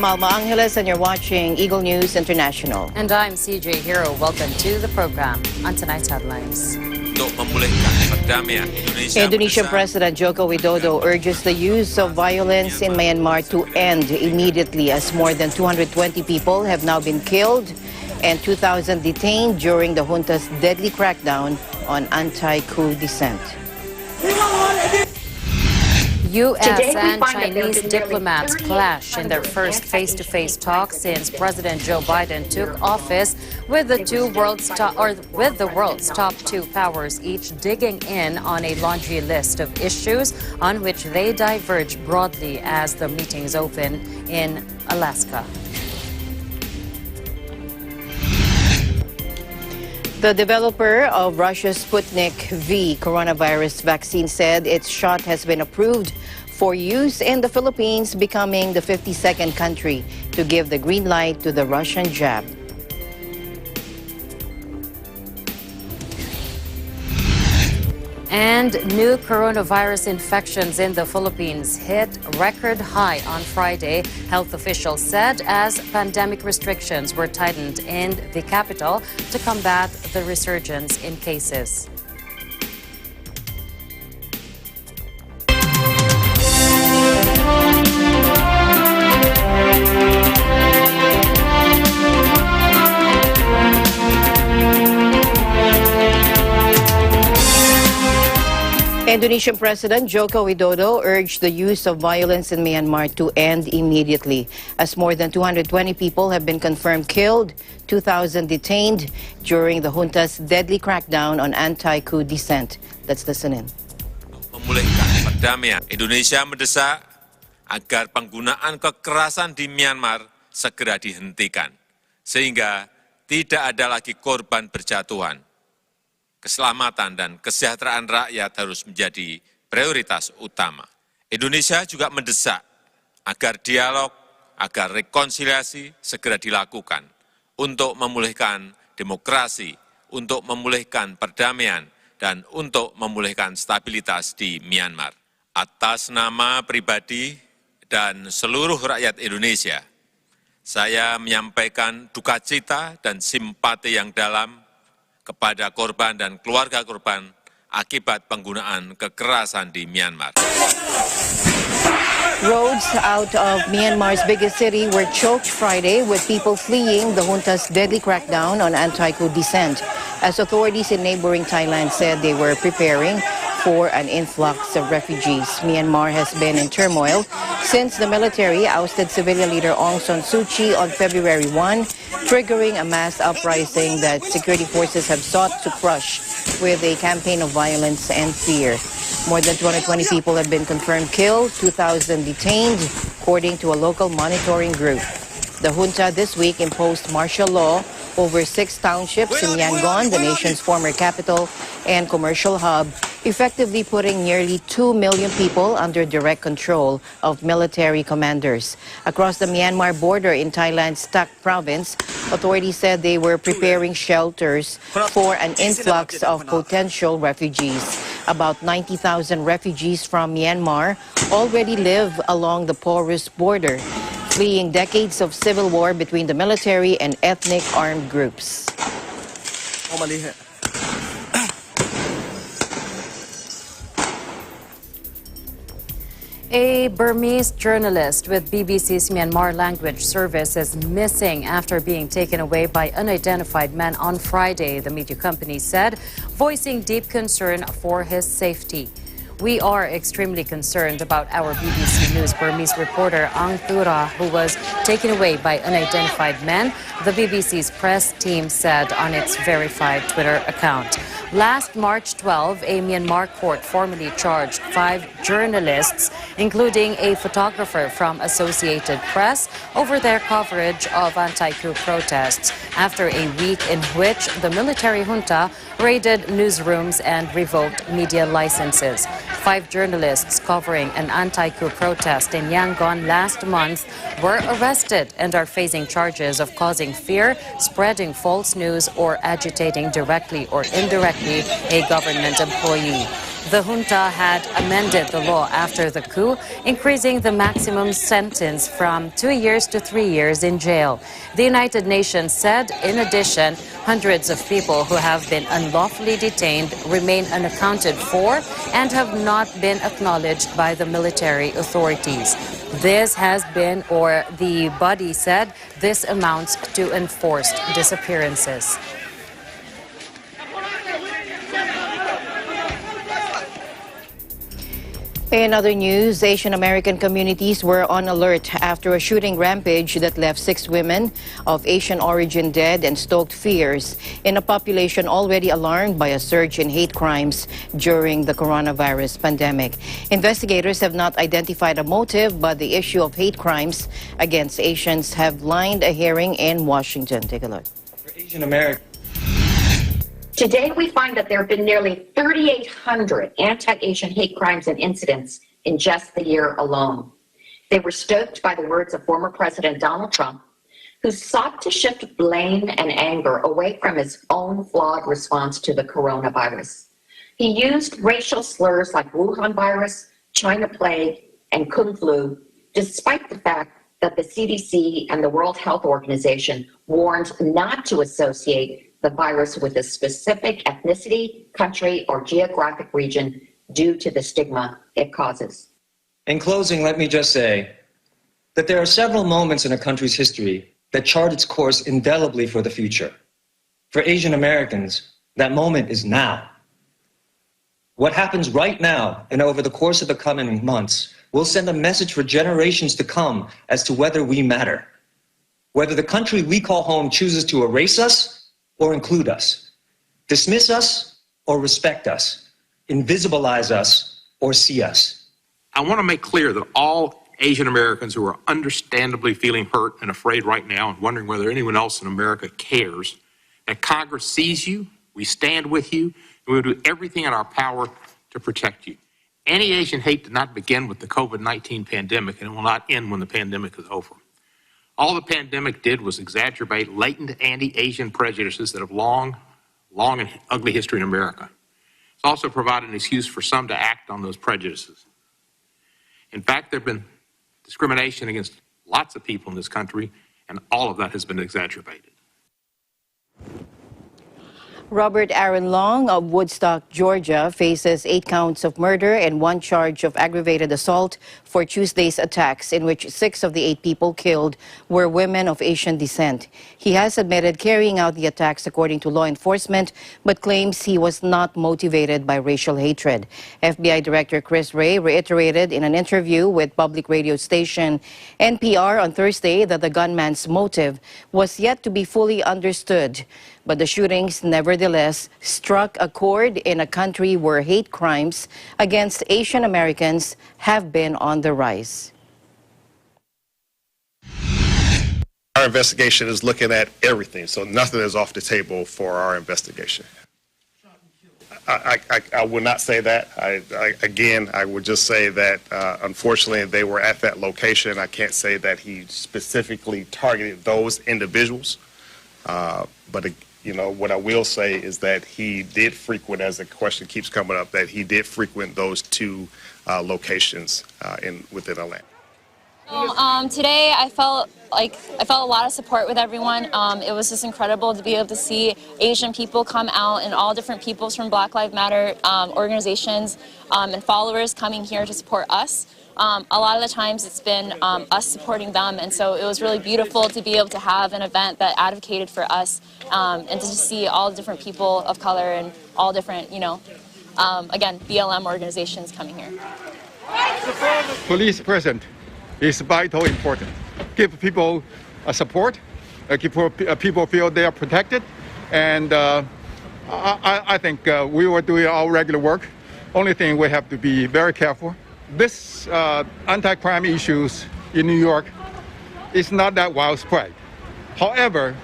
from Alma Angeles, and you're watching Eagle News International. And I'm CJ Hero. Welcome to the program. On tonight's headlines. Indonesian President Joko Widodo urges the use of violence in Myanmar to end immediately, as more than 220 people have now been killed and 2,000 detained during the junta's deadly crackdown on anti-coup dissent. U.S. and Chinese diplomats clash in their first face-to-face talk since President Joe Biden took office, with the world's top two powers each digging in on a laundry list of issues on which they diverge broadly as the meetings open in Alaska. The developer of Russia's Sputnik V coronavirus vaccine said its shot has been approved for use in the Philippines, becoming the 52nd country to give the green light to the Russian jab. And new coronavirus infections in the Philippines hit record high on Friday, health officials said, as pandemic restrictions were tightened in the capital to combat the resurgence in cases. Indonesian President Joko Widodo urged the use of violence in Myanmar to end immediately, as more than 220 people have been confirmed killed, 2,000 detained during the junta's deadly crackdown on anti-coup dissent. Let's listen in. Memulihkan perdamaian, Indonesia mendesak agar penggunaan kekerasan di Myanmar segera dihentikan, sehingga tidak ada lagi korban berjatuhan. Keselamatan dan kesejahteraan rakyat harus menjadi prioritas utama. Indonesia juga mendesak agar dialog, agar rekonsiliasi segera dilakukan untuk memulihkan demokrasi, untuk memulihkan perdamaian, dan untuk memulihkan stabilitas di Myanmar. Atas nama pribadi dan seluruh rakyat Indonesia, saya menyampaikan duka cita dan simpati yang dalam kepada korban dan keluarga korban akibat penggunaan kekerasan di Myanmar. Roads out of Myanmar's biggest city were choked Friday with people fleeing the junta's deadly crackdown on anti-coup dissent, as authorities in neighboring Thailand said they were preparing for an influx of refugees. Myanmar has been in turmoil since the military ousted civilian leader Aung San Suu Kyi on February 1, triggering a mass uprising that security forces have sought to crush with a campaign of violence and fear. More than 220 people have been confirmed killed, 2,000 detained, according to a local monitoring group. The junta this week imposed martial law over 6 townships in Yangon, the nation's former capital and commercial hub, effectively putting nearly 2 million people under direct control of military commanders. Across the Myanmar border in Thailand's Tak province, authorities said they were preparing shelters for an influx of potential refugees. About 90,000 refugees from Myanmar already live along the porous border, fleeing decades of civil war between the military and ethnic armed groups. A Burmese journalist with BBC's Myanmar language service is missing after being taken away by unidentified men on Friday, the media company said, voicing deep concern for his safety. We are extremely concerned about our BBC News Burmese reporter Ang Thura, who was taken away by unidentified men, the BBC's press team said on its verified Twitter account. Last March 12, a Myanmar court formally charged 5 journalists, including a photographer from Associated Press, over their coverage of anti-coup protests after a week in which the military junta raided newsrooms and revoked media licenses. 5 journalists covering an anti-coup protest in Yangon last month were arrested and are facing charges of causing fear, spreading false news, or agitating directly or indirectly a government employee. The junta had amended the law after the coup, increasing the maximum sentence from 2 years to 3 years in jail. The United Nations said, in addition, hundreds of people who have been unlawfully detained remain unaccounted for and have not been acknowledged by the military authorities. This has been, or the body said, this amounts to enforced disappearances. In other news, Asian American communities were on alert after a shooting rampage that left 6 women of Asian origin dead and stoked fears in a population already alarmed by a surge in hate crimes during the coronavirus pandemic. Investigators have not identified a motive, but the issue of hate crimes against Asians have lined a hearing in Washington. Take a look. For Asian American. Today, we find that there have been nearly 3,800 anti-Asian hate crimes and incidents in just the year alone. They were stoked by the words of former President Donald Trump, who sought to shift blame and anger away from his own flawed response to the coronavirus. He used racial slurs like Wuhan virus, China plague, and Kung flu, despite the fact that the CDC and the World Health Organization warned not to associate the virus with a specific ethnicity, country, or geographic region due to the stigma it causes. In closing, let me just say that there are several moments in a country's history that chart its course indelibly for the future. For Asian Americans, that moment is now. What happens right now and over the course of the coming months will send a message for generations to come as to whether we matter, whether the country we call home chooses to erase us or include us, dismiss us or respect us, invisibilize us or see us. I want to make clear that all Asian Americans who are understandably feeling hurt and afraid right now and wondering whether anyone else in America cares, that Congress sees you, we stand with you, and we will do everything in our power to protect you. Any Asian hate did not begin with the COVID-19 pandemic, and it will not end when the pandemic is over. All the pandemic did was exacerbate latent anti-Asian prejudices that have long and ugly history in America. It's also provided an excuse for some to act on those prejudices. In fact, there have been discrimination against lots of people in this country, and all of that has been exacerbated. Robert Aaron Long of Woodstock, Georgia, faces 8 counts of murder and 1 charge of aggravated assault for Tuesday's attacks, in which 6 of the 8 people killed were women of Asian descent. He has admitted carrying out the attacks according to law enforcement, but claims he was not motivated by racial hatred. FBI Director Chris Wray reiterated in an interview with public radio station NPR on Thursday that the gunman's motive was yet to be fully understood. But the shootings nevertheless struck a chord in a country where hate crimes against Asian Americans have been on the rise. Our investigation is looking at everything, so nothing is off the table for our investigation. I would not say that. I would just say that unfortunately they were at that location. I can't say that he specifically targeted those individuals, but you know, what I will say is that he did frequent, as the question keeps coming up, that he did frequent those 2 locations within Atlanta. Today I felt a lot of support with everyone. It was just incredible to be able to see Asian people come out and all different peoples from Black Lives Matter organizations and followers coming here to support us. A lot of the times it's been us supporting them, and so it was really beautiful to be able to have an event that advocated for us and to just see all the different people of color and all different, again, BLM organizations coming here. Police presence is vital important. Give people support, give people feel they are protected, and I think we were doing our regular work. Only thing we have to be very careful. This anti-crime issues in New York is not that widespread. However,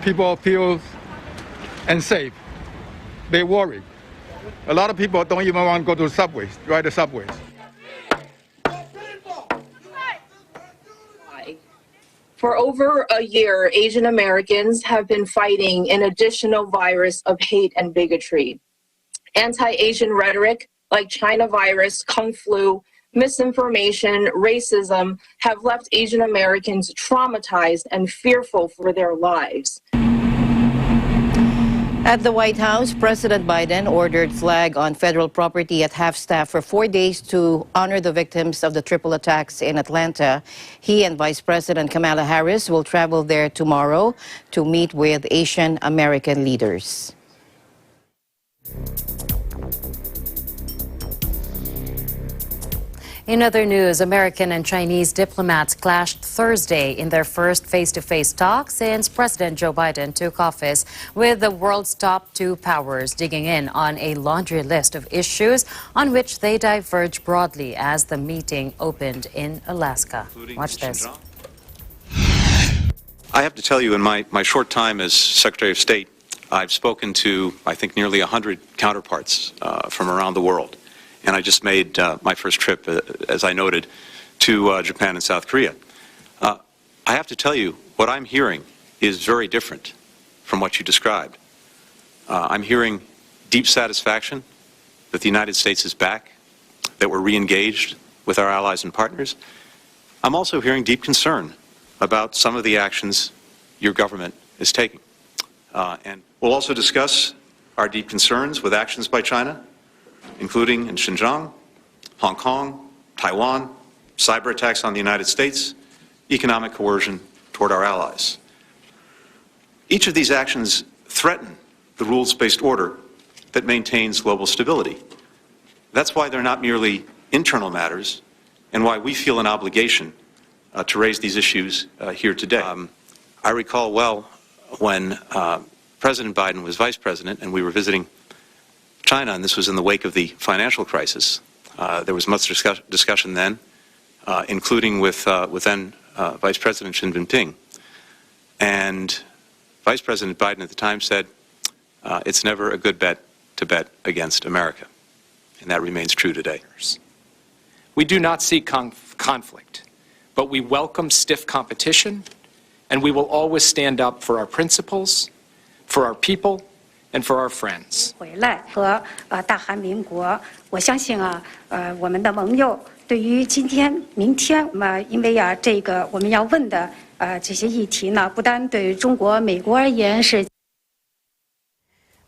people feel unsafe. They worry. A lot of people don't even want to go to the subways, ride the subways. For over a year, Asian Americans have been fighting an additional virus of hate and bigotry. Anti-Asian rhetoric, like China virus, Kung flu, misinformation, racism have left Asian Americans traumatized and fearful for their lives. At the White House, President Biden ordered flag on federal property at half-staff for 4 days to honor the victims of the triple attacks in Atlanta. He and Vice President Kamala Harris will travel there tomorrow to meet with Asian American leaders. In other news, American and Chinese diplomats clashed Thursday in their first face-to-face talk since President Joe Biden took office, with the world's top two powers digging in on a laundry list of issues on which they diverge broadly as the meeting opened in Alaska. Watch this. I have to tell you, in my short time as Secretary of State, I've spoken to, I think, nearly 100 counterparts from around the world. And I just made my first trip, as I noted, to Japan and South Korea. I have to tell you, what I'm hearing is very different from what you described. I'm hearing deep satisfaction that the United States is back, that we're re-engaged with our allies and partners. I'm also hearing deep concern about some of the actions your government is taking. And we'll also discuss our deep concerns with actions by China, including in Xinjiang, Hong Kong, Taiwan, cyber attacks on the United States, economic coercion toward our allies. Each of these actions threaten the rules-based order that maintains global stability. That's why they're not merely internal matters, and why we feel an obligation to raise these issues here today. I recall well when President Biden was vice president and we were visiting China, and this was in the wake of the financial crisis. There was much discussion then, including with then Vice President Xi Jinping. And Vice President Biden at the time said, it's never a good bet to bet against America. And that remains true today. We do not seek conflict, but we welcome stiff competition, and we will always stand up for our principles, for our people, and for our friends. 回来和大韩民国，我相信我们的盟友对于今天、明天，因为这个我们要问的这些议题呢，不单对中国、美国而言是。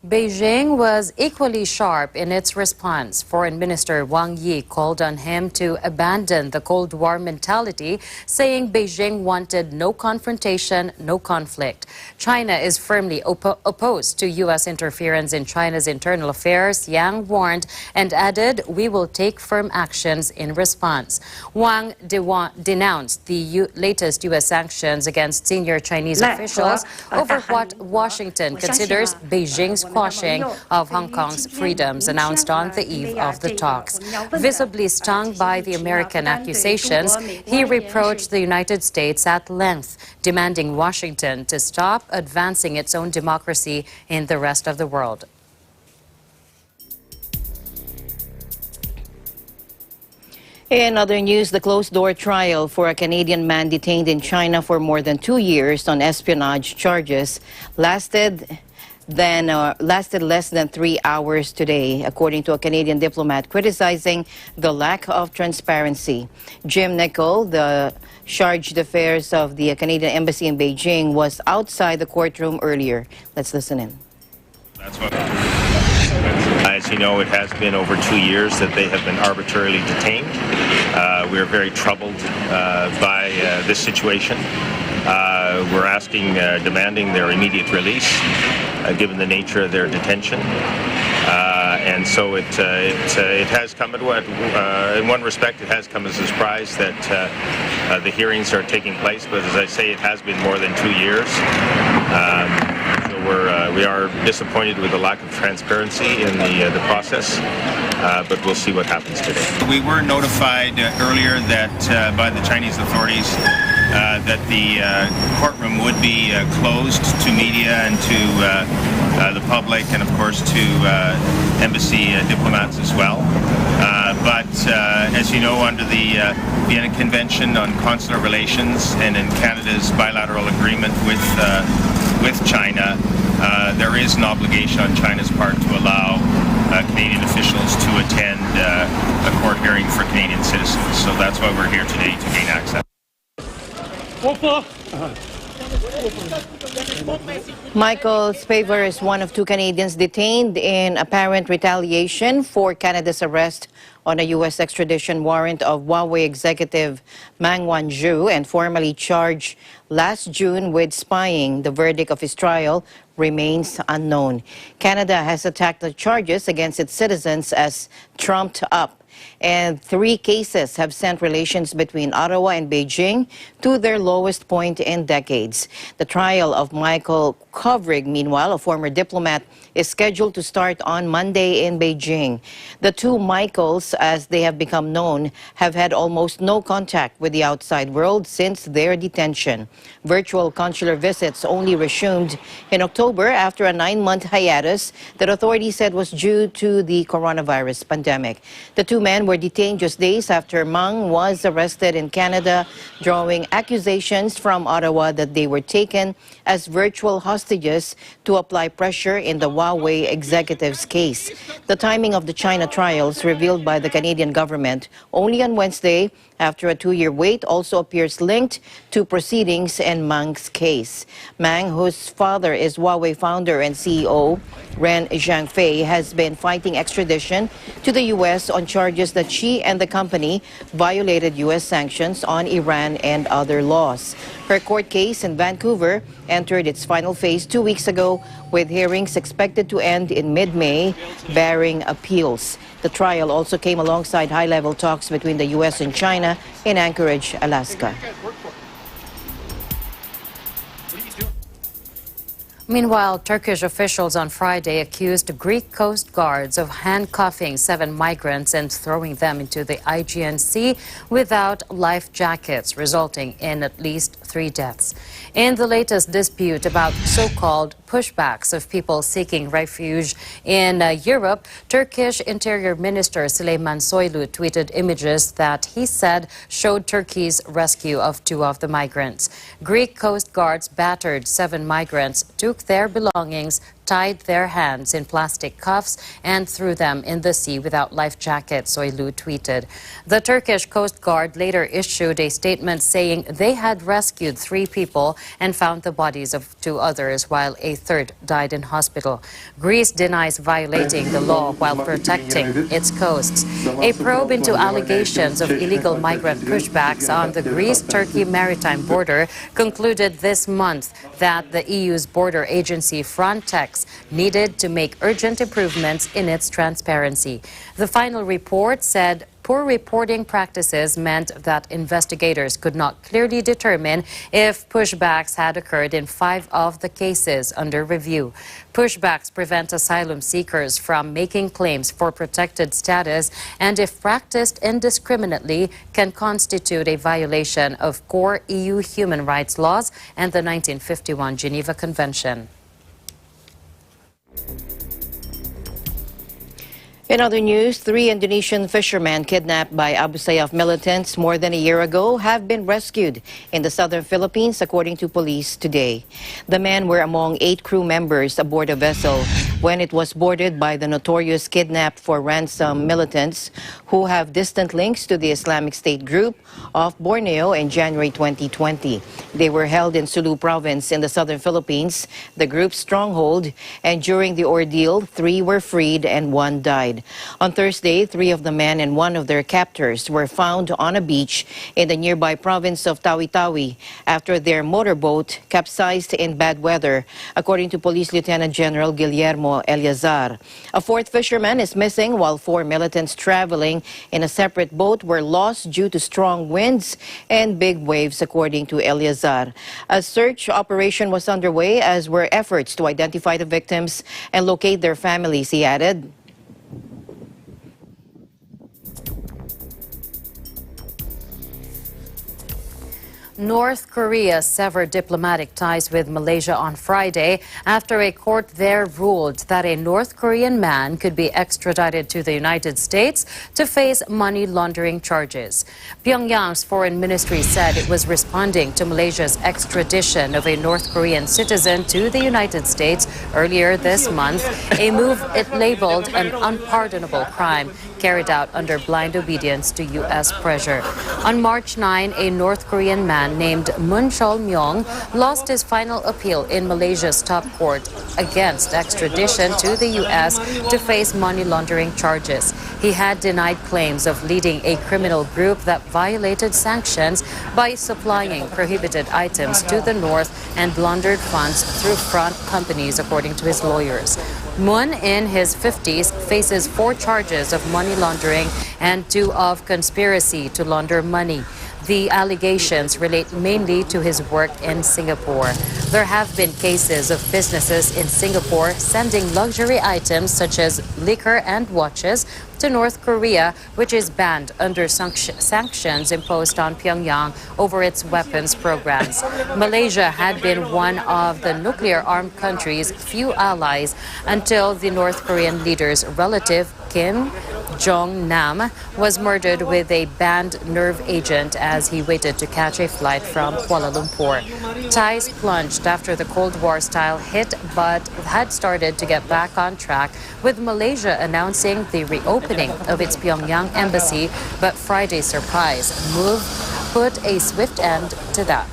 Beijing was equally sharp in its response. Foreign Minister Wang Yi called on him to abandon the Cold War mentality, saying Beijing wanted no confrontation, no conflict. China is firmly opposed to U.S. interference in China's internal affairs, Yang warned, and added, we will take firm actions in response. Wang denounced the latest U.S. sanctions against senior Chinese officials over what Washington considers Beijing's quashing of Hong Kong's freedoms announced on the eve of the talks. Visibly stung by the American accusations, he reproached the United States at length, demanding Washington to stop advancing its own democracy in the rest of the world. In other news, the closed-door trial for a Canadian man detained in China for more than 2 years on espionage charges lasted less than 3 hours today, according to a Canadian diplomat criticizing the lack of transparency. Jim Nicol, the charge d'affaires of the Canadian Embassy in Beijing, was outside the courtroom earlier. Let's listen in. That's what, as you know, it has been over 2 years that they have been arbitrarily detained. We are very troubled by this situation. We're asking, demanding their immediate release, given the nature of their detention. And so it has come, in one respect, it has come as a surprise that the hearings are taking place. But as I say, it has been more than 2 years. So we are disappointed with the lack of transparency in the process. But we'll see what happens today. We were notified earlier that by the Chinese authorities that the courtroom would be closed to media and to the public, and of course to embassy diplomats as well. But as you know, under the Vienna Convention on Consular Relations and in Canada's bilateral agreement with China, there is is an obligation on China's part to allow Canadian officials to attend a court hearing for Canadian citizens. So that's why we're here today, to gain access. Michael Spavor is one of two Canadians detained in apparent retaliation for Canada's arrest on a U.S. extradition warrant of Huawei executive Mang Wanzhou and formally charged last June with spying. The verdict of his trial remains unknown. Canada has attacked the charges against its citizens as trumped up, and 3 cases have sent relations between Ottawa and Beijing to their lowest point in decades. The trial of Michael Kovrig, meanwhile, a former diplomat, is scheduled to start on Monday in Beijing. The two Michaels, as they have become known, have had almost no contact with the outside world since their detention. Virtual consular visits only resumed in October after a 9-month hiatus that authorities said was due to the coronavirus pandemic. The two men were detained just days after Mang was arrested in Canada, drawing accusations from Ottawa that they were taken as virtual hostages to apply pressure in the Huawei executive's case. The timing of the China trials revealed by the Canadian government only on Wednesday after a 2-year wait also appears linked to proceedings in Mang's case. Mang, whose father is Huawei founder and CEO Ren Zhangfei, has been fighting extradition to the U.S. on charges that she and the company violated U.S. sanctions on Iran and other laws. Her court case in Vancouver entered its final phase 2 weeks ago, with hearings expected to end in mid-May, barring appeals. The trial also came alongside high-level talks between the U.S. and China in Anchorage, Alaska. Meanwhile, Turkish officials on Friday accused Greek coast guards of handcuffing 7 migrants and throwing them into the Aegean Sea without life jackets, resulting in at least 3 deaths. In the latest dispute about so-called pushbacks of people seeking refuge in Europe, Turkish Interior Minister Süleyman Soylu tweeted images that he said showed Turkey's rescue of 2 of the migrants. Greek coast guards battered 7 migrants, took their belongings, tied their hands in plastic cuffs and threw them in the sea without life jackets, Soylu tweeted. The Turkish Coast Guard later issued a statement saying they had rescued 3 people and found the bodies of 2 others, while a 3rd died in hospital. Greece denies violating the law while protecting its coasts. A probe into allegations of illegal migrant pushbacks on the Greece-Turkey maritime border concluded this month that the EU's border agency Frontex needed to make urgent improvements in its transparency. The final report said poor reporting practices meant that investigators could not clearly determine if pushbacks had occurred in 5 of the cases under review. Pushbacks prevent asylum seekers from making claims for protected status and, if practiced indiscriminately, can constitute a violation of core EU human rights laws and the 1951 Geneva Convention. In other news, 3 Indonesian fishermen kidnapped by Abu Sayyaf militants more than a year ago have been rescued in the southern Philippines, according to police today. The men were among 8 crew members aboard a vessel when it was boarded by the notorious kidnapped for ransom militants who have distant links to the Islamic State group off Borneo in January 2020. They were held in Sulu province in the southern Philippines, the group's stronghold, and during the ordeal, 3 were freed and 1 died. On Thursday, 3 of the men and 1 of their captors were found on a beach in the nearby province of Tawi-Tawi after their motorboat capsized in bad weather, according to Police Lieutenant General Guillermo Eleazar. A 4th fisherman is missing, while 4 militants traveling in a separate boat were lost due to strong winds and big waves, according to Eleazar. A search operation was underway, as were efforts to identify the victims and locate their families, he added. North Korea severed diplomatic ties with Malaysia on Friday after a court there ruled that a North Korean man could be extradited to the United States to face money laundering charges. Pyongyang's foreign ministry said it was responding to Malaysia's extradition of a North Korean citizen to the United States earlier this month, a move it labeled an unpardonable crime carried out under blind obedience to U.S. pressure. On March 9, a North Korean man named Moon Chol-myong lost his final appeal in Malaysia's top court against extradition to the U.S. to face money laundering charges. He had denied claims of leading a criminal group that violated sanctions by supplying prohibited items to the North and laundered funds through front companies, according to his lawyers. Moon, in his 50s, faces 4 charges of money laundering and 2 of conspiracy to launder money. The allegations relate mainly to his work in Singapore. There have been cases of businesses in Singapore sending luxury items such as liquor and watches to North Korea, which is banned under sanctions imposed on Pyongyang over its weapons programs. Malaysia had been one of the nuclear-armed country's few allies until the North Korean leader's relative, Kim Jong-nam, was murdered with a banned nerve agent as he waited to catch a flight from Kuala Lumpur. Ties plunged after the Cold War-style hit, but had started to get back on track, with Malaysia announcing the reopening of its Pyongyang embassy, but Friday's surprise move put a swift end to that.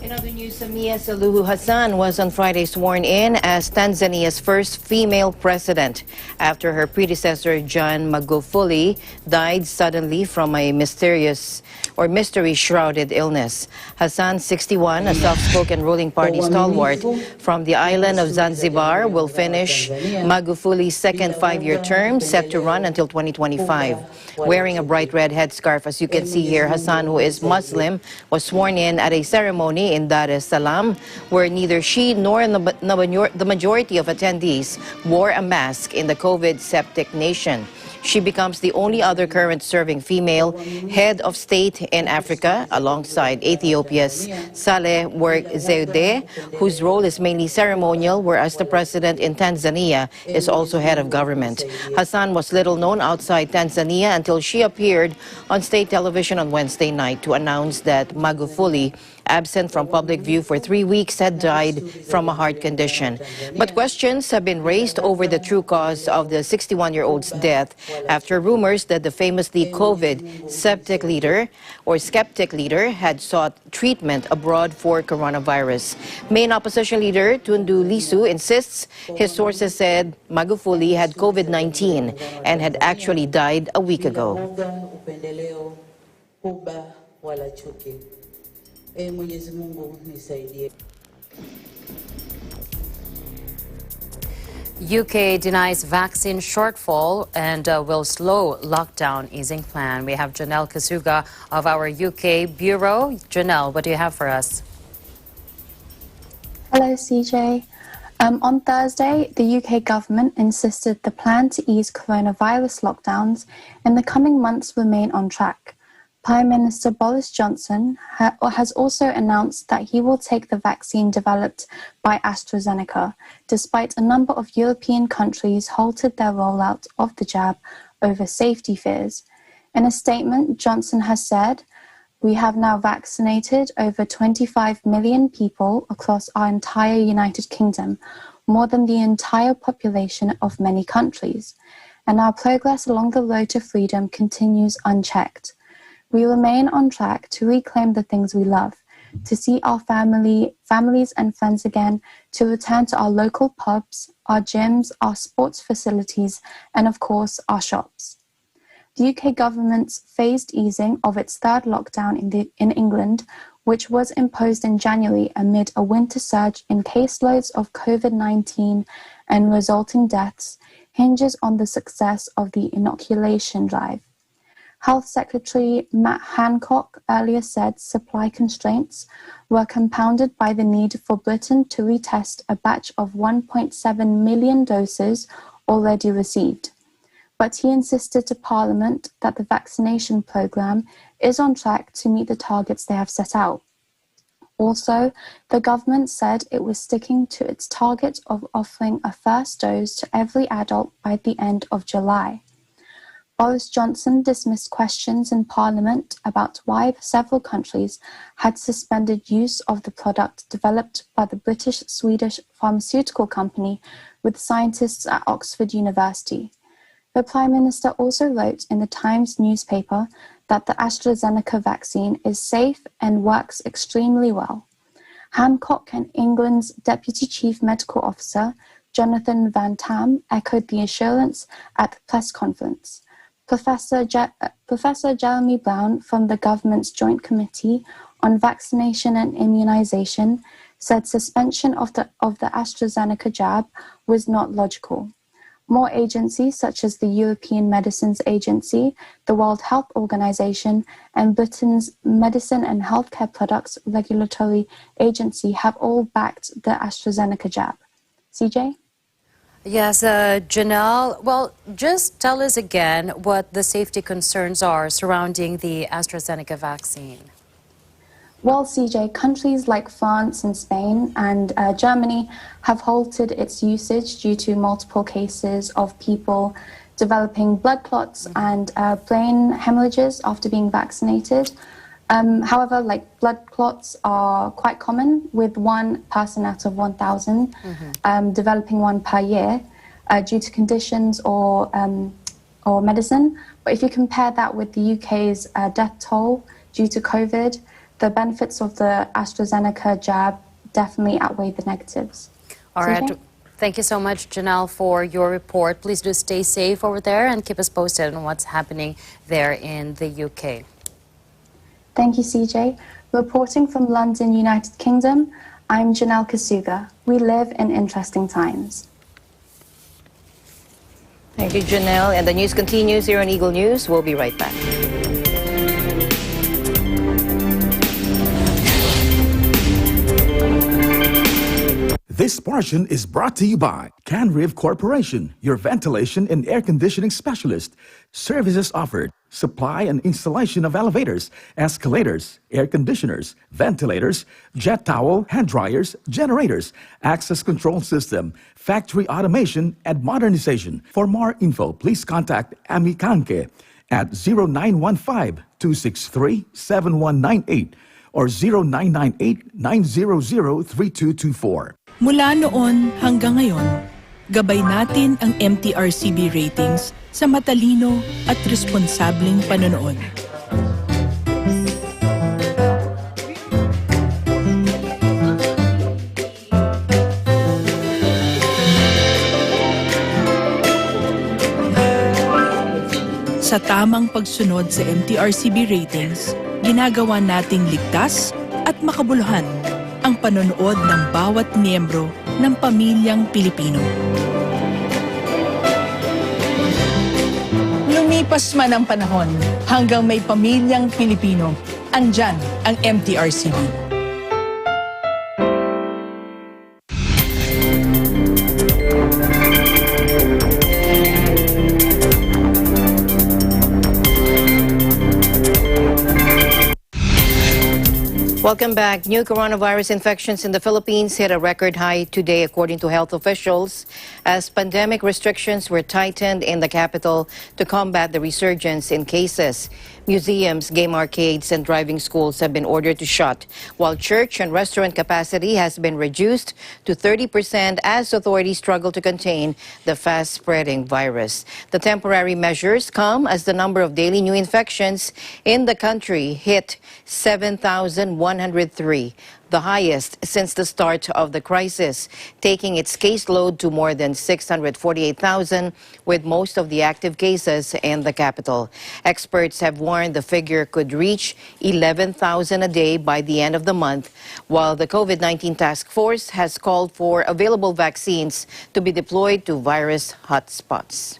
In other news, Samia Suluhu Hassan was on Friday sworn in as Tanzania's first female president after her predecessor John Magufuli died suddenly from a mystery-shrouded illness. Hassan, 61, a soft-spoken ruling party stalwart from the island of Zanzibar, will finish Magufuli's second 5-year term, set to run until 2025. Wearing a bright red headscarf, as you can see here, Hassan, who is Muslim, was sworn in at a ceremony in Dar es Salaam, where neither she nor the majority of attendees wore a mask in the COVID-septic nation. She becomes the only other current serving female head of state in Africa, alongside Ethiopia's Saleh Work Zewde, whose role is mainly ceremonial, whereas the president in Tanzania is also head of government. Hassan was little known outside Tanzania until she appeared on state television on Wednesday night to announce that Magufuli, absent from public view for 3 weeks, had died from a heart condition. But questions have been raised over the true cause of the 61-year-old's death after rumors that the famously COVID skeptic leader had sought treatment abroad for coronavirus. Main opposition leader Tundu Lissu insists his sources said Magufuli had COVID-19 and had actually died a week ago. UK denies vaccine shortfall and will slow lockdown easing plan. We have Janelle Kasuga of our UK bureau. Janelle, what do you have for us? Hello, CJ. On Thursday, the UK government insisted the plan to ease coronavirus lockdowns in the coming months remain on track. Prime Minister Boris Johnson has also announced that he will take the vaccine developed by AstraZeneca, despite a number of European countries halted their rollout of the jab over safety fears. In a statement, Johnson has said, "We have now vaccinated over 25 million people across our entire United Kingdom, more than the entire population of many countries, and our progress along the road to freedom continues unchecked. We remain on track to reclaim the things we love, to see our families and friends again, to return to our local pubs, our gyms, our sports facilities, and of course, our shops." The UK government's phased easing of its third lockdown in England, which was imposed in January amid a winter surge in caseloads of COVID-19 and resulting deaths, hinges on the success of the inoculation drive. Health Secretary Matt Hancock earlier said supply constraints were compounded by the need for Britain to retest a batch of 1.7 million doses already received. but he insisted to Parliament that the vaccination programme is on track to meet the targets they have set out. Also, the government said it was sticking to its target of offering a first dose to every adult by the end of July. Boris Johnson dismissed questions in Parliament about why several countries had suspended use of the product developed by the British-Swedish pharmaceutical company with scientists at Oxford University. The Prime Minister also wrote in the Times newspaper that the AstraZeneca vaccine is safe and works extremely well. Hancock and England's Deputy Chief Medical Officer, Jonathan Van Tam, echoed the assurance at the press conference. Professor Jeremy Brown from the government's Joint Committee on Vaccination and Immunization said suspension of the AstraZeneca jab was not logical. More agencies such as the European Medicines Agency, the World Health Organization, and Britain's Medicine and Healthcare Products Regulatory Agency have all backed the AstraZeneca jab. CJ? Yes, Janelle, well, just tell us again what the safety concerns are surrounding the AstraZeneca vaccine. Well, CJ, countries like France and Spain and Germany have halted its usage due to multiple cases of people developing blood clots and brain hemorrhages after being vaccinated. However, blood clots are quite common, with one person out of 1,000 developing one per year due to conditions or medicine. But if you compare that with the UK's death toll due to COVID, the benefits of the AstraZeneca jab definitely outweigh the negatives. All right. Thank you so much, Janelle, for your report. Please do stay safe over there and keep us posted on what's happening there in the UK. Thank you, CJ. Reporting from London, United Kingdom, I'm Janelle Kasuga. We live in interesting times. Thank you, Janelle. And the news continues here on Eagle News. We'll be right back. This portion is brought to you by Canriv Corporation, your ventilation and air conditioning specialist. Services offered: supply and installation of elevators, escalators, air conditioners, ventilators, jet towel, hand dryers, generators, access control system, factory automation, and modernization. For more info, please contact Ami Kanke at 0915-263-7198 or 0998-900-3224. Mula noon hanggang ngayon, gabay natin ang MTRCB ratings sa matalino at responsableng panonood. Sa tamang pagsunod sa MTRCB ratings, ginagawa nating ligtas at makabuluhan ang panonood ng bawat miyembro ng pamilyang Pilipino. Lumipas man ang panahon, hanggang may pamilyang Pilipino, andyan ang MTRCB. Welcome back. New coronavirus infections in the Philippines hit a record high today, according to health officials, as pandemic restrictions were tightened in the capital to combat the resurgence in cases. Museums, game arcades, and driving schools have been ordered to shut, while church and restaurant capacity has been reduced to 30% as authorities struggle to contain the fast-spreading virus. The temporary measures come as the number of daily new infections in the country hit 7,103, the highest since the start of the crisis, taking its caseload to more than 648,000, with most of the active cases in the capital. Experts have warned the figure could reach 11,000 a day by the end of the month, while the COVID-19 task force has called for available vaccines to be deployed to virus hotspots.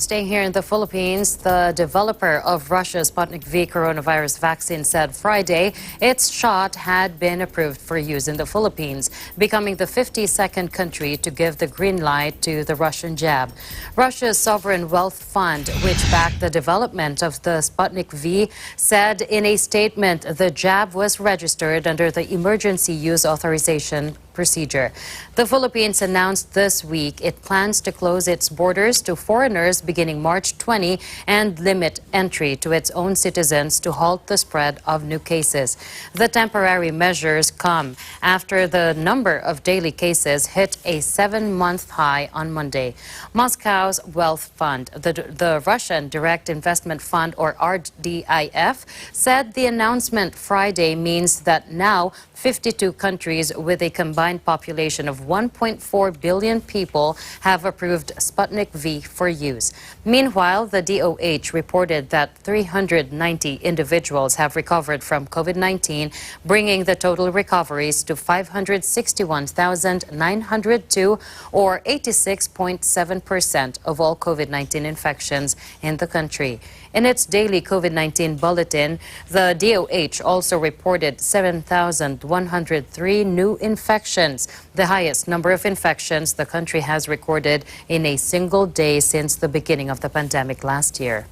Staying here in the Philippines, the developer of Russia's Sputnik V coronavirus vaccine said Friday its shot had been approved for use in the Philippines, becoming the 52nd country to give the green light to the Russian jab. Russia's Sovereign Wealth Fund, which backed the development of the Sputnik V, said in a statement the jab was registered under the Emergency Use Authorization procedure. The Philippines announced this week it plans to close its borders to foreigners beginning March 20 and limit entry to its own citizens to halt the spread of new cases. The temporary measures come after the number of daily cases hit a 7-month high on Monday. Moscow's Wealth Fund, the Russian Direct Investment Fund, or RDIF, said the announcement Friday means that now 52 countries with a combined population of 1.4 billion people have approved Sputnik V for use. Meanwhile, the DOH reported that 390 individuals have recovered from COVID-19, bringing the total recoveries to 561,902, or 86.7% of all COVID-19 infections in the country. In its daily COVID-19 bulletin, the DOH also reported 7,103 new infections, the highest number of infections the country has recorded in a single day since the beginning of the pandemic last year.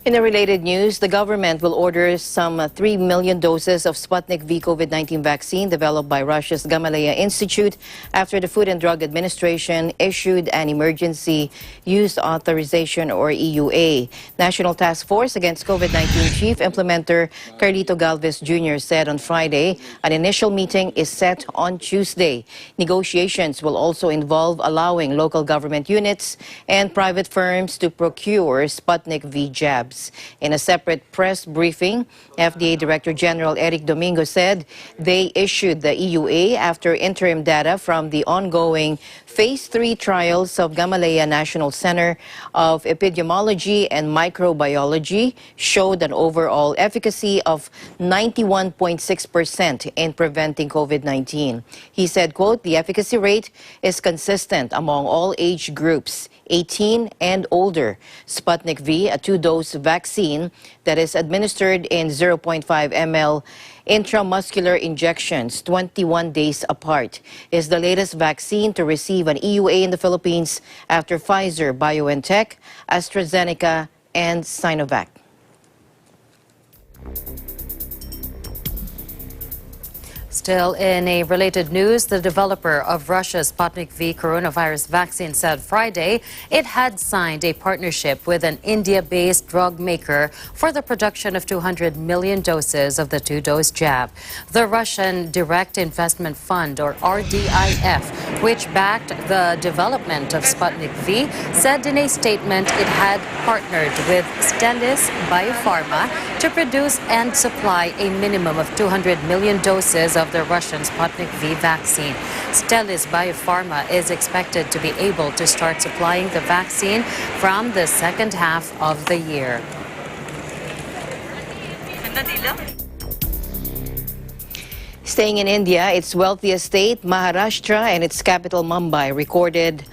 In a related news, the government will order some 3 million doses of Sputnik V COVID-19 vaccine developed by Russia's Gamaleya Institute after the Food and Drug Administration issued an emergency use authorization, or EUA. National Task Force Against COVID-19 Chief Implementer Carlito Galvez Jr. said on Friday an initial meeting is set on Tuesday. Negotiations will also involve allowing local government units and private firms to procure Sputnik V jabs. In a separate press briefing, FDA Director General Eric Domingo said they issued the EUA after interim data from the ongoing Phase 3 trials of Gamaleya National Center of Epidemiology and Microbiology showed an overall efficacy of 91.6% in preventing COVID-19. He said, quote, the efficacy rate is consistent among all age groups, 18 and older. Sputnik V, a 2-dose vaccine that is administered in 0.5 ml intramuscular injections 21 days apart, is the latest vaccine to receive an EUA in the Philippines after Pfizer, BioNTech, AstraZeneca, and Sinovac. Still in a related news, the developer of Russia's Sputnik V coronavirus vaccine said Friday it had signed a partnership with an India-based drug maker for the production of 200 million doses of the 2-dose jab. The Russian Direct Investment Fund, or RDIF, which backed the development of Sputnik V, said in a statement it had partnered with Stelis Biopharma to produce and supply a minimum of 200 million doses of the Russian Sputnik V vaccine. Stelis Biopharma is expected to be able to start supplying the vaccine from the second half of the year. Staying in India, its wealthiest state, Maharashtra, and its capital, Mumbai, recorded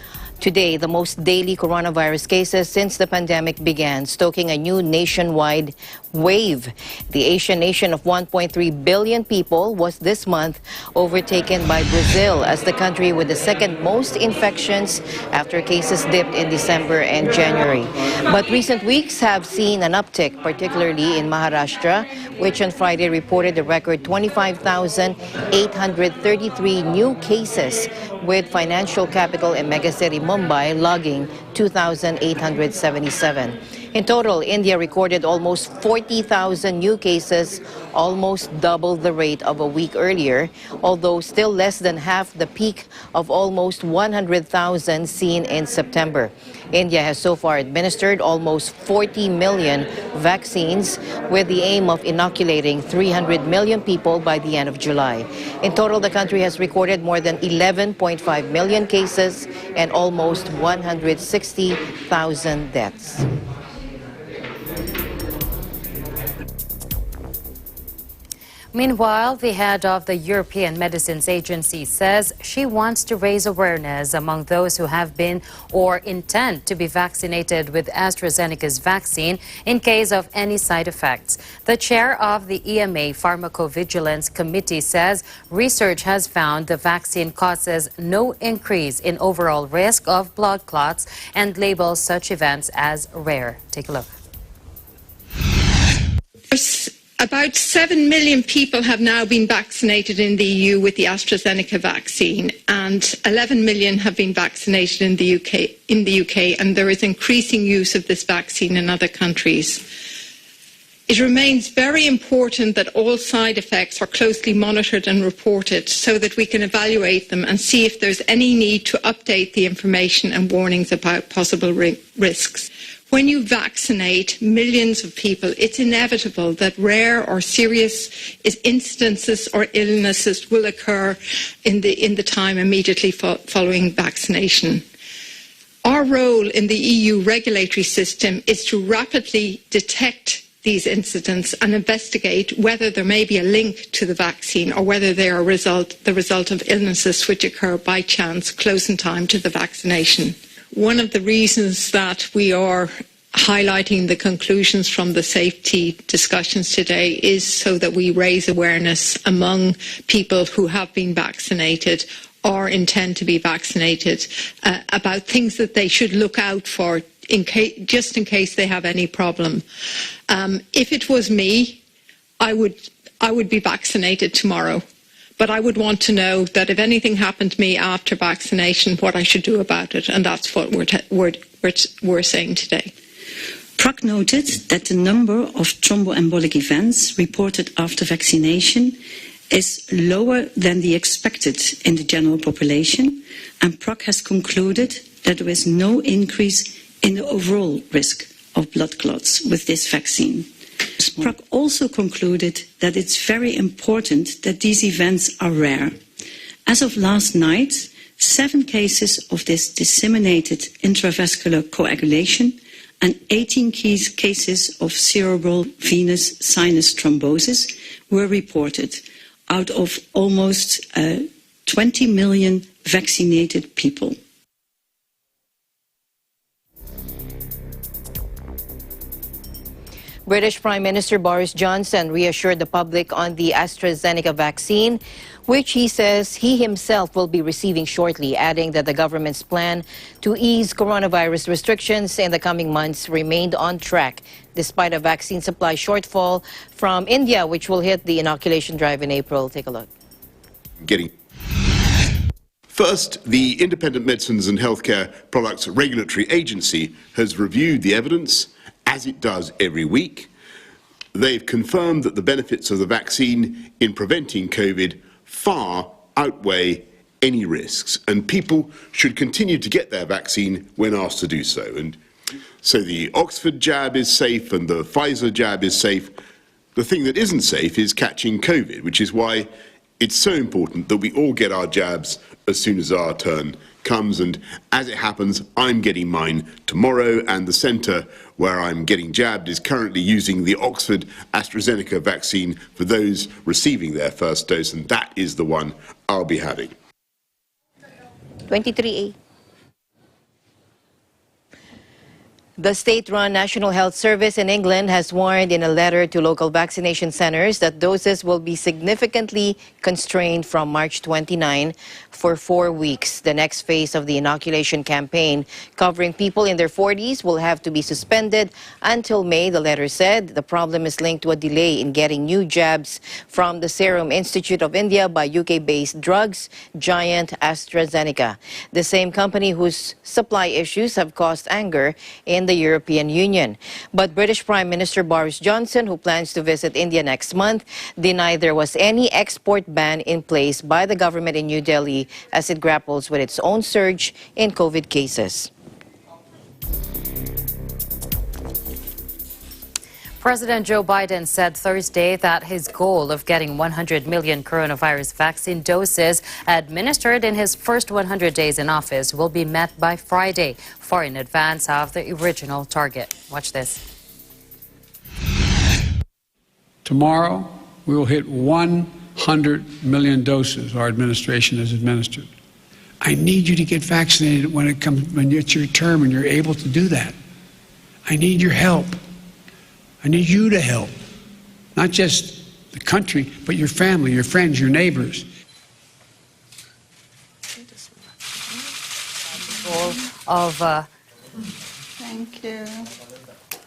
today the most daily coronavirus cases since the pandemic began, stoking a new nationwide wave. The Asian nation of 1.3 billion people was this month overtaken by Brazil as the country with the second most infections after cases dipped in December and January. But recent weeks have seen an uptick, particularly in Maharashtra, which on Friday reported a record 25,833 new cases, with financial capital and megacity Mumbai logging 2,877. In total, India recorded almost 40,000 new cases, almost double the rate of a week earlier, although still less than half the peak of almost 100,000 seen in September. India has so far administered almost 40 million vaccines with the aim of inoculating 300 million people by the end of July. In total, the country has recorded more than 11.5 million cases and almost 160,000 deaths. Meanwhile, the head of the European Medicines Agency says she wants to raise awareness among those who have been or intend to be vaccinated with AstraZeneca's vaccine in case of any side effects. The chair of the EMA Pharmacovigilance Committee says research has found the vaccine causes no increase in overall risk of blood clots and labels such events as rare. Take a look. About 7 million people have now been vaccinated in the EU with the AstraZeneca vaccine, and 11 million have been vaccinated in the UK, and there is increasing use of this vaccine in other countries. It remains very important that all side effects are closely monitored and reported so that we can evaluate them and see if there's any need to update the information and warnings about possible risks. When you vaccinate millions of people, it's inevitable that rare or serious incidences or illnesses will occur in the time immediately following vaccination. Our role in the EU regulatory system is to rapidly detect these incidents and investigate whether there may be a link to the vaccine or whether they are the result of illnesses which occur by chance close in time to the vaccination. One of the reasons that we are highlighting the conclusions from the safety discussions today is so that we raise awareness among people who have been vaccinated or intend to be vaccinated about things that they should look out for just in case they have any problem. If it was me, I would be vaccinated tomorrow. But I would want to know that if anything happened to me after vaccination, what I should do about it. And that's what we're saying today. PROC noted that the number of thromboembolic events reported after vaccination is lower than the expected in the general population. And PROC has concluded that there is no increase in the overall risk of blood clots with this vaccine. PROC also concluded that it's very important that these events are rare. As of last night, 7 cases of this disseminated intravascular coagulation and 18 cases of cerebral venous sinus thrombosis were reported out of almost 20 million vaccinated people. British Prime Minister Boris Johnson reassured the public on the AstraZeneca vaccine, which he says he himself will be receiving shortly, adding that the government's plan to ease coronavirus restrictions in the coming months remained on track, despite a vaccine supply shortfall from India, which will hit the inoculation drive in April. Take a look. First, the Independent Medicines and Healthcare Products Regulatory Agency has reviewed the evidence, as it does every week. They've confirmed that the benefits of the vaccine in preventing COVID far outweigh any risks, and people should continue to get their vaccine when asked to do so. And so the Oxford jab is safe and the Pfizer jab is safe. The thing that isn't safe is catching COVID, which is why it's so important that we all get our jabs as soon as our turn comes. And as it happens, I'm getting mine tomorrow, and the centre where I'm getting jabbed is currently using the Oxford AstraZeneca vaccine for those receiving their first dose, and that is the one I'll be having. 23A. The state-run National Health Service in England has warned in a letter to local vaccination centres that doses will be significantly constrained from March 29 for 4 weeks. The next phase of the inoculation campaign, covering people in their 40s, will have to be suspended until May, the letter said. The problem is linked to a delay in getting new jabs from the Serum Institute of India by UK-based drugs giant AstraZeneca, the same company whose supply issues have caused anger in the European Union. But British Prime Minister Boris Johnson, who plans to visit India next month, denied there was any export ban in place by the government in New Delhi as it grapples with its own surge in COVID cases. President Joe Biden said Thursday that his goal of getting 100 million coronavirus vaccine doses administered in his first 100 days in office will be met by Friday, far in advance of the original target. Watch this. Tomorrow, we will hit 100 million doses our administration has administered. I need you to get vaccinated when it's your term and you're able to do that. I need your help. I need you to help. Not just the country, but your family, your friends, your neighbors. Thank you.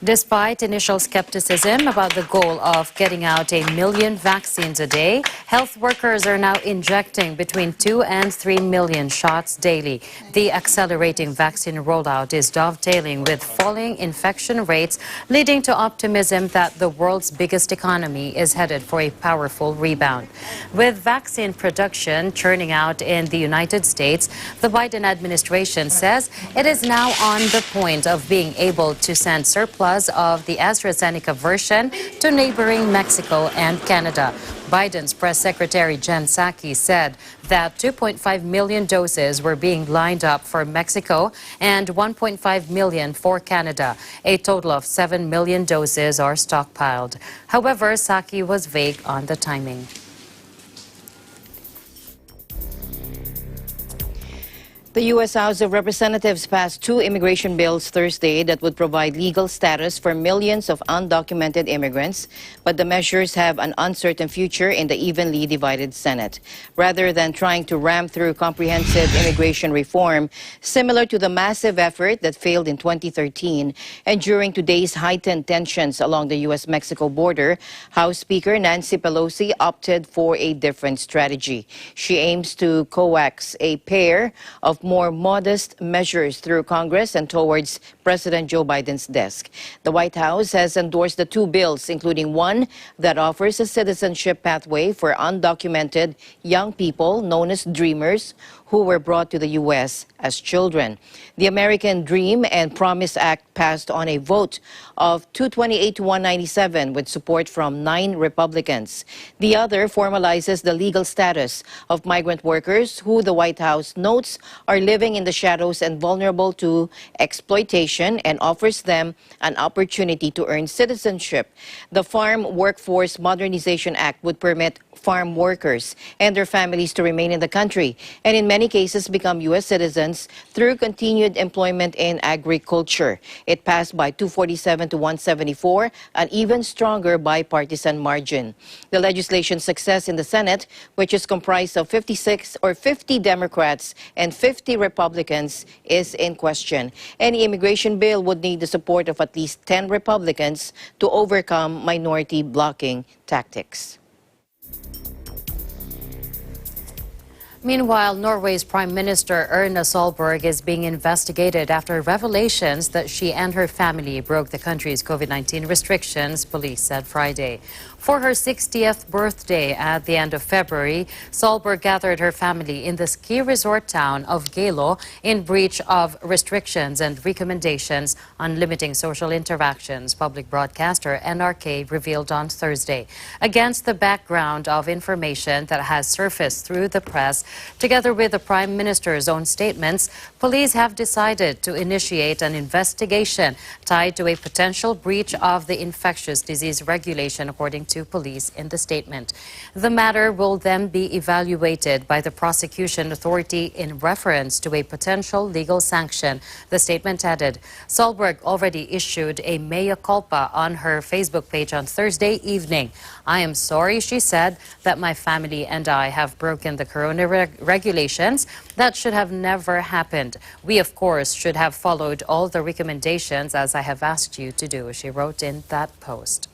Despite initial skepticism about the goal of getting out 1 million vaccines a day, health workers are now injecting between 2 and 3 million shots daily. The accelerating vaccine rollout is dovetailing with falling infection rates, leading to optimism that the world's biggest economy is headed for a powerful rebound. With vaccine production churning out in the United States, the Biden administration says it is now on the point of being able to send surplus of the AstraZeneca version to neighboring Mexico and Canada. Biden's press secretary Jen Psaki said that 2.5 million doses were being lined up for Mexico and 1.5 million for Canada. A total of 7 million doses are stockpiled. However, Psaki was vague on the timing. The U.S. House of Representatives passed 2 immigration bills Thursday that would provide legal status for millions of undocumented immigrants, but the measures have an uncertain future in the evenly divided Senate. Rather than trying to ram through comprehensive immigration reform, similar to the massive effort that failed in 2013, and during today's heightened tensions along the U.S.-Mexico border, House Speaker Nancy Pelosi opted for a different strategy. She aims to coax a pair of more modest measures through Congress and towards President Joe Biden's desk. The White House has endorsed the 2 bills, including one that offers a citizenship pathway for undocumented young people known as Dreamers who were brought to the U.S. as children. The American Dream and Promise Act passed on a vote of 228 to 197 with support from 9 Republicans. The other formalizes the legal status of migrant workers who the White House notes are living in the shadows and vulnerable to exploitation and offers them an opportunity to earn citizenship. The Farm Workforce Modernization Act would permit farm workers and their families to remain in the country and in many cases become U.S. citizens through continued employment in agriculture. It passed by 247 to 174, an even stronger bipartisan margin. The legislation's success in the Senate, which is comprised of 50 Democrats and 50 Republicans, is in question. Any immigration bill would need the support of at least 10 Republicans to overcome minority blocking tactics. Meanwhile, Norway's Prime Minister Erna Solberg is being investigated after revelations that she and her family broke the country's COVID-19 restrictions, police said Friday. For her 60th birthday at the end of February, Solberg gathered her family in the ski resort town of Geilo in breach of restrictions and recommendations on limiting social interactions, public broadcaster NRK revealed on Thursday. Against the background of information that has surfaced through the press, together with the Prime Minister's own statements, police have decided to initiate an investigation tied to a potential breach of the infectious disease regulation, according to police in the statement. The matter will then be evaluated by the prosecution authority in reference to a potential legal sanction, the statement added. Solberg already issued a mea culpa on her Facebook page on Thursday evening. I am sorry, she said, that my family and I have broken the corona regulations. That should have never happened. We, of course, should have followed all the recommendations as I have asked you to do, she wrote in that post.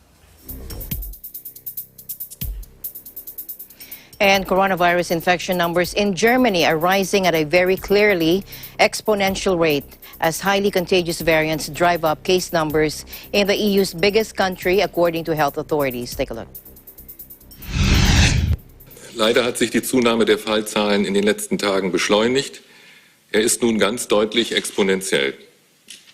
And coronavirus infection numbers in Germany are rising at a very clearly exponential rate as highly contagious variants drive up case numbers in the EU's biggest country, according to health authorities. Take a look. Leider hat sich die Zunahme der Fallzahlen in den letzten Tagen beschleunigt. Er ist nun ganz deutlich exponentiell.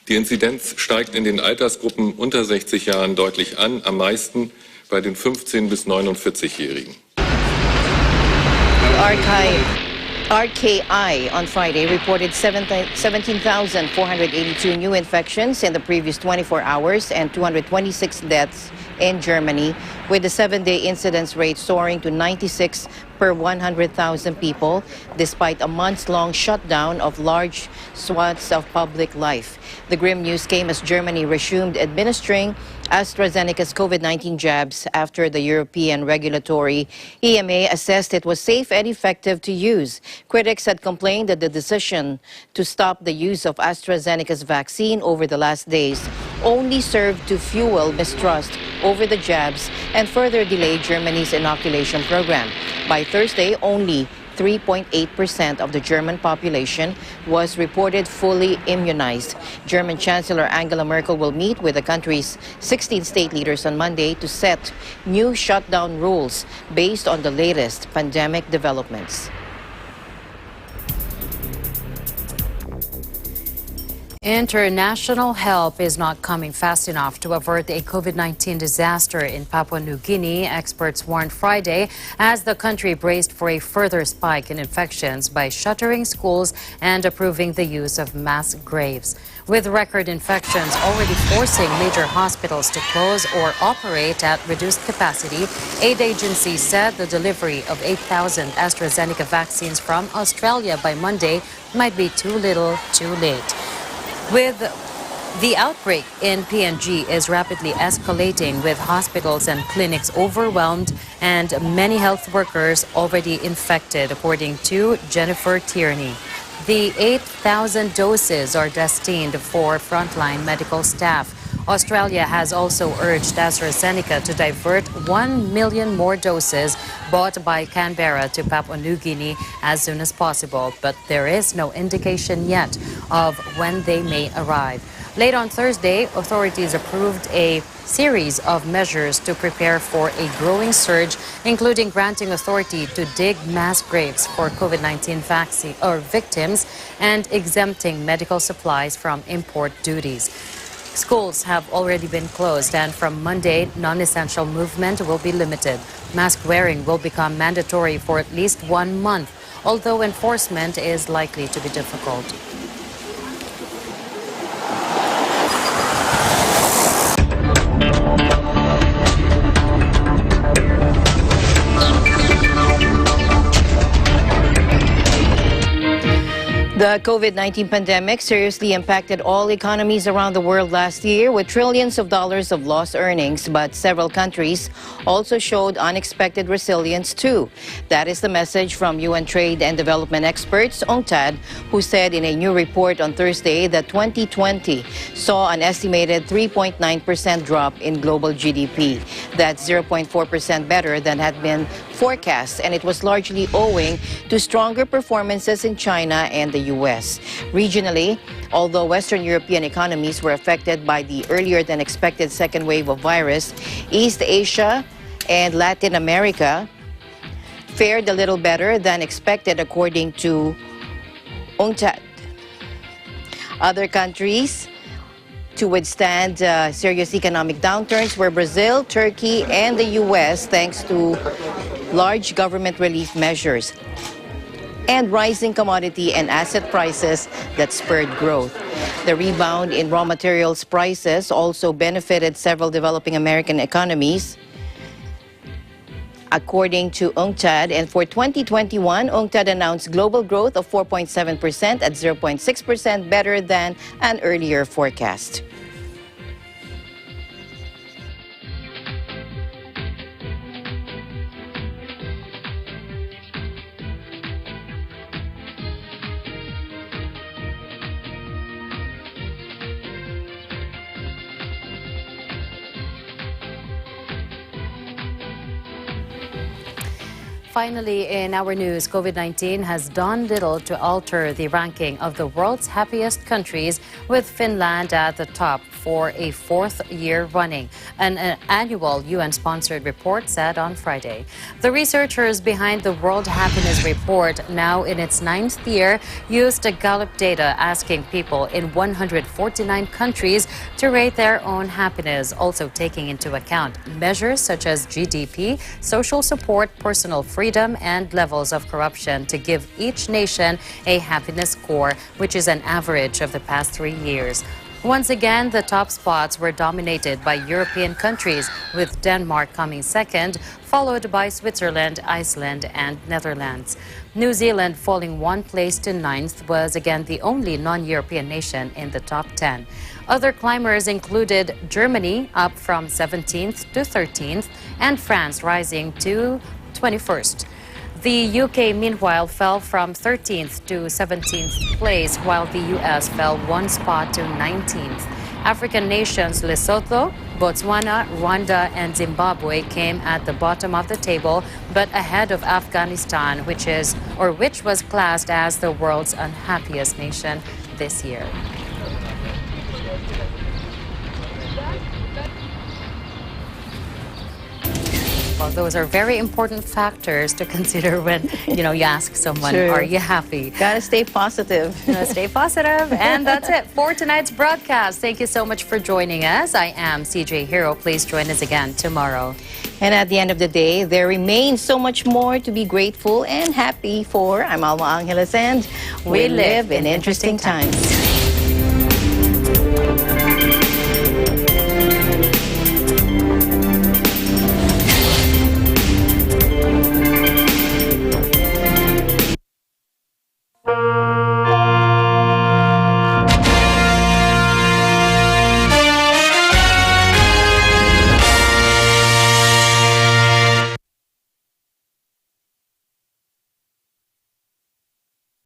Die Inzidenz steigt in den Altersgruppen unter 60 Jahren deutlich an, am meisten bei den 15- bis 49-Jährigen. RKI on Friday reported 17,482 new infections in the previous 24 hours and 226 deaths in Germany, with the 7-day incidence rate soaring to 96 per 100,000 people, despite a months-long shutdown of large swaths of public life. The grim news came as Germany resumed administering AstraZeneca's COVID-19 jabs after the European regulatory EMA assessed it was safe and effective to use. Critics had complained that the decision to stop the use of AstraZeneca's vaccine over the last days only served to fuel mistrust over the jabs and further delay Germany's inoculation program. By Thursday, only 3.8% of the German population was reported fully immunized. German Chancellor Angela Merkel will meet with the country's 16 state leaders on Monday to set new shutdown rules based on the latest pandemic developments. International help is not coming fast enough to avert a COVID-19 disaster in Papua New Guinea, experts warned Friday, as the country braced for a further spike in infections by shuttering schools and approving the use of mass graves. With record infections already forcing major hospitals to close or operate at reduced capacity, aid agencies said the delivery of 8,000 AstraZeneca vaccines from Australia by Monday might be too little, too late. With the outbreak in PNG is rapidly escalating, with hospitals and clinics overwhelmed and many health workers already infected, according to Jennifer Tierney. The 8,000 doses are destined for frontline medical staff. Australia has also urged AstraZeneca to divert 1 million more doses bought by Canberra to Papua New Guinea as soon as possible, but there is no indication yet of when they may arrive. Late on Thursday, authorities approved a series of measures to prepare for a growing surge, including granting authority to dig mass graves for COVID-19 vaccine or victims and exempting medical supplies from import duties. Schools have already been closed, and from Monday, non-essential movement will be limited. Mask wearing will become mandatory for at least 1 month, although enforcement is likely to be difficult. The COVID-19 pandemic seriously impacted all economies around the world last year, with trillions of dollars of lost earnings, but several countries also showed unexpected resilience too. That is the message from UN Trade and Development experts, UNCTAD, who said in a new report on Thursday that 2020 saw an estimated 3.9% drop in global GDP. That's 0.4% better than had been forecast, and it was largely owing to stronger performances in China and the U.S. Regionally, although Western European economies were affected by the earlier than expected second wave of virus, East Asia and Latin America fared a little better than expected, according to UNCTAD. Other countries to withstand serious economic downturns were Brazil, Turkey, and the U.S., thanks to large government relief measures and rising commodity and asset prices that spurred growth. The rebound in raw materials prices also benefited several developing American economies, according to UNCTAD. And for 2021, UNCTAD announced global growth of 4.7% at 0.6% better than an earlier forecast. Finally, in our news, COVID-19 has done little to alter the ranking of the world's happiest countries, with Finland at the top for a 4th year running, an annual UN-sponsored report said on Friday. The researchers behind the World Happiness Report, now in its 9th year, used Gallup data asking people in 149 countries to rate their own happiness, also taking into account measures such as GDP, social support, personal freedom, and levels of corruption to give each nation a happiness score, which is an average of the past 3 years. Once again, the top spots were dominated by European countries, with Denmark coming second, followed by Switzerland, Iceland, and Netherlands. New Zealand, falling one place to 9th, was again the only non-European nation in the top 10. Other climbers included Germany, up from 17th to 13th, and France rising to 21st. The UK, meanwhile, fell from 13th to 17th place, while the US fell one spot to 19th. African nations Lesotho, Botswana, Rwanda, and Zimbabwe came at the bottom of the table, but ahead of Afghanistan, which was classed as the world's unhappiest nation this year. Well, those are very important factors to consider when, you ask someone, True. Are you happy? Gotta stay positive. Stay positive. And that's it for tonight's broadcast. Thank you so much for joining us. I am CJ Hero. Please join us again tomorrow. And at the end of the day, there remains so much more to be grateful and happy for. I'm Alma Angeles, and we live in interesting times.